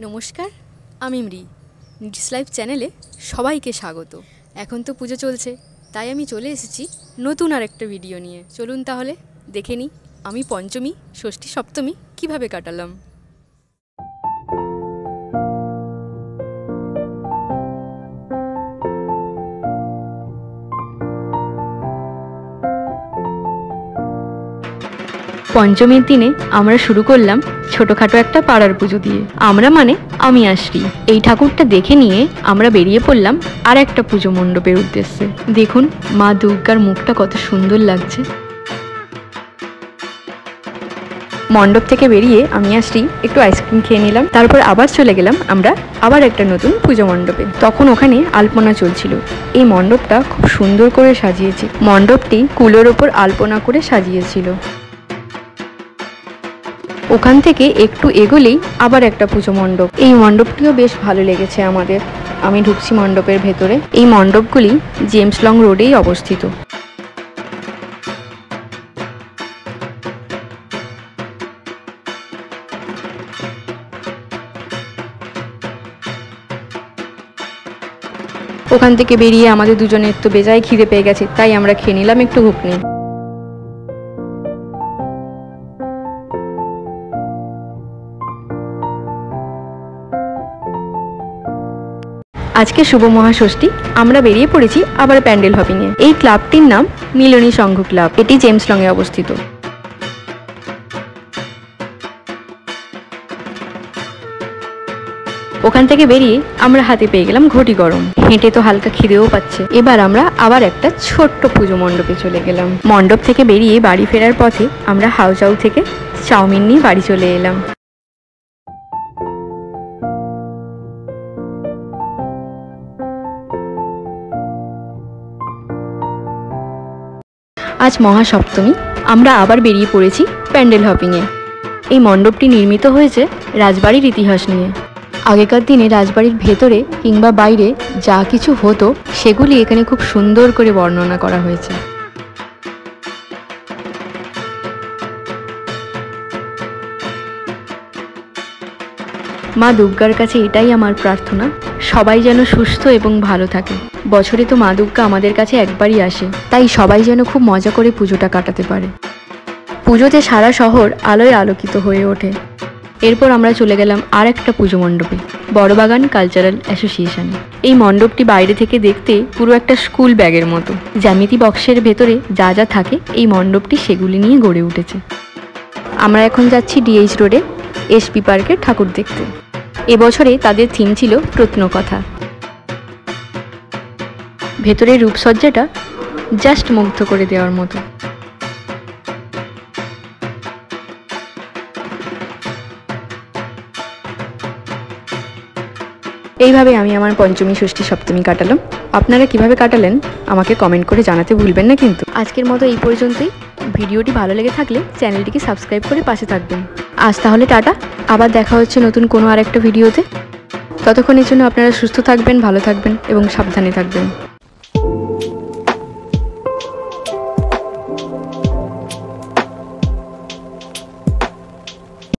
নমস্কার, আমি মৃ নিটিস লাইফ চ্যানেলে সবাইকে স্বাগত। এখন তো পুজো চলছে, তাই আমি চলে এসেছি নতুন আরেকটা ভিডিও নিয়ে। চলুন তাহলে দেখে নিই আমি পঞ্চমী, ষষ্ঠী, সপ্তমী কিভাবে কাটালাম। পঞ্চমীর দিনে আমরা শুরু করলাম ছোটোখাটো একটা পাড়ার পুজো দিয়ে। আমরা মানে আমি আশ্রী। এই ঠাকুরটা দেখে নিয়ে আমরা বেরিয়ে পড়লাম আর একটা পুজো মণ্ডপের উদ্দেশ্যে। দেখুন মা দুর্গার মুখটা কত সুন্দর লাগছে। মণ্ডপ থেকে বেরিয়ে আমি আশ্রী একটু আইসক্রিম খেয়ে নিলাম, তারপর আবার চলে গেলাম আমরা আবার একটা নতুন পুজো মণ্ডপে। তখন ওখানে আলপনা চলছিল। এই মণ্ডপটা খুব সুন্দর করে সাজিয়েছে। মণ্ডপটি কুলোর ওপর আলপনা করে সাজিয়েছিল। ওখান থেকে একটু এগোলেই আবার একটা পুজো মণ্ডপ। এই মণ্ডপটিও বেশ ভালো লেগেছে আমাদের। আমি ঢুকছি মণ্ডপের ভেতরে। এই মণ্ডপগুলি জেমস লং রোডেই অবস্থিত। ওখান থেকে বেরিয়ে আমাদের দুজনের তো বেজায় খিদে পেয়ে গেছে, তাই আমরা খেয়ে নিলাম একটু ঘুগনি। আজকে শুভ মহাষষ্ঠী। আমরা বেরিয়ে পড়েছি আবার প্যান্ডেল হপিংয়ে। এই ক্লাবটির নাম মিলনী সংঘ ক্লাব। এটি জেমস লং এ অবস্থিত। ওখান থেকে বেরিয়ে আমরা হাতে পেয়ে গেলাম ঘটি গরম। হেঁটে তো হালকা খিদেও পাচ্ছে। এবার আমরা আবার একটা ছোট্ট পুজো মণ্ডপে চলে গেলাম। মণ্ডপ থেকে বেরিয়ে বাড়ি ফেরার পথে আমরা হাউচাউ থেকে চাউমিন নিয়ে বাড়ি চলে এলাম। আজ মহাসপ্তমী। আমরা আবার বেরিয়ে পড়েছি প্যান্ডেল হপিংয়ে। এই মণ্ডপটি নির্মিত হয়েছে রাজবাড়ির ইতিহাস নিয়ে। আগেকার দিনে রাজবাড়ির ভেতরে কিংবা বাইরে যা কিছু হতো সেগুলি এখানে খুব সুন্দর করে বর্ণনা করা হয়েছে। মা দুর্গার কাছে এটাই আমার প্রার্থনা, সবাই যেন সুস্থ এবং ভালো থাকে। বছরে তো মা দুর্গা আমাদের কাছে একবারই আসে, তাই সবাই যেন খুব মজা করে পুজোটা কাটাতে পারে। পুজোতে সারা শহর আলোয় আলোকিত হয়ে ওঠে। এরপর আমরা চলে গেলাম আর একটা পুজো মণ্ডপে, বড়বাগান কালচারাল অ্যাসোসিয়েশন। এই মণ্ডপটি বাইরে থেকে দেখতে পুরো একটা স্কুল ব্যাগের মতো। জ্যামিতি বক্সের ভেতরে যা যা থাকে এই মণ্ডপটি সেগুলি নিয়ে গড়ে উঠেছে। আমরা এখন যাচ্ছি ডিএইচ রোডে এসপি পার্কে ঠাকুর দেখতে। এবছরে তাদের থিম ছিল প্রত্নকথা। ভেতরের রূপসজ্জাটা জাস্ট মুগ্ধ করে দেওয়ার মতো। এইভাবে আমি আমার পঞ্চমী, ষষ্ঠী, সপ্তমী কাটালাম। আপনারা কিভাবে কাটালেন আমাকে কমেন্ট করে জানাতে ভুলবেন না কিন্তু। আজকের মতো এই পর্যন্তই। ভিডিওটি ভালো লেগে থাকলে চ্যানেলটিকে সাবস্ক্রাইব করে পাশে থাকবেন। আজ তাহলে টাটা। আবার দেখা হচ্ছে নতুন কোনো আরেকটা ভিডিওতে। ততক্ষণের জন্য আপনারা সুস্থ থাকবেন, ভালো থাকবেন এবং সাবধানে থাকবেন।